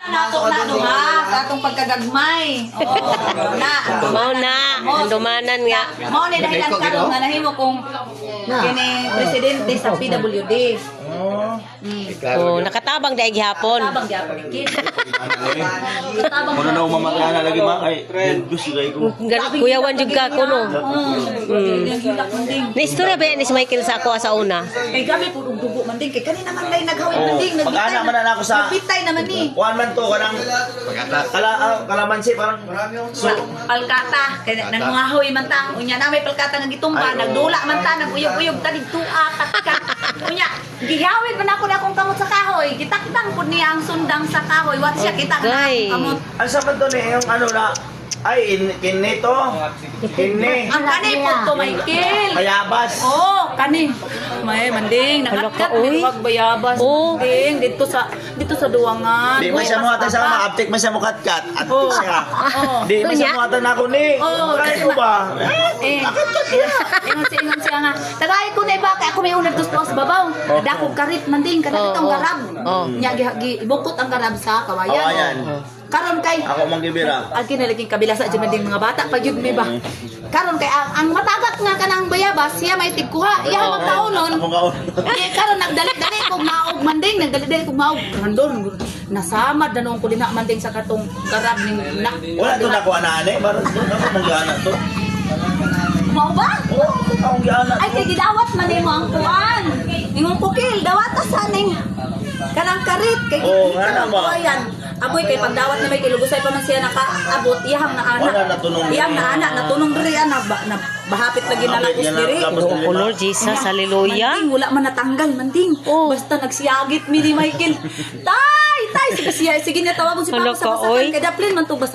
Nato na duha sa atong pagkagagmay. Oo, na. Mao na, andumanan nga. Mao ni dahilan karon nga nahimo kong kini presidente sa PWD. Oh, nakatabang dai gihapon. Tabang gyapon ni Kid. Muna na umamakana lagi ma ay gusto gay ko. Kuyawan jud ka kuno. Hilak man ding. Ni istorya ba ni si Michael sa ako sa una? Kay gabi pud og dugo man ding kay kanina man lay naghawid man ding Pag-ana man na ako sa Pitay naman ni. kuan man to kanang kalamansi parang so Palkata kay nanguhahoy man ta unya na may palkata nga gitumba nagdula man ta naguyog-uyog ta digtua ka. Unya gihawid man ako na akong kamot sa kahoy. Gitakdang pud niya ang sundang sa kahoy. Wat siya kita na Okay. kamot. ano sa man to ni yung ano na ay kinni to kinni Ang kani pud to Michael. bayabas Oh, kani. May manding Hala nakatkat ka, oy. ni wag bayabas. Oh. Manding dito sa duwangan. di man siya mo ata sa mga aptek man siya mo katkat at Oh. siya Oh. di man siya mo ata na ako ni Oh, kaya ko ba ingon siya nga. Tagay ko na iba kay ako may unang tus sa babaw. Dakog karip manding kada Oh, itong oh. garab. Oh. Nya ibukot ang garab sa Kawayan. kawayan. Karon kay ako mang gibira ang kinalaging kabilasa dyan manding mga bata pag yun may ba. Karon kay ang matagak nga kanang bayabas siya may tigkuha. Iya magkaunon. ako gaon Karon nagdalit-dali kog maog manding nagdalit-dali kog maog. Handon nasamad na nung kulina manding sa katong garab ning na. wala to na ko anane baron to ako mang giana to Mao ba? oh akong giana Ay kay gidawat man nimo ang kuan. Ingong kukil dawata sa ning kanang karit kay Oo, nga naman. Ayan. Aboy kay pagdawat na may kilugusay pa man siya nakaabot iyang na Wala, ana. natunong Iyang diri. na ana natunong diri ana na bahapit lagi na Bahapit lakos nga na- diri. tapos Oh, color Jesus, hallelujah. Manding wala man natanggal manding. Oh. Basta nagsiyagit mi ni Michael. Tay, sige siya sige niya tawagon si Hala Papa sa ka, basakan oy. kay daplin man to basa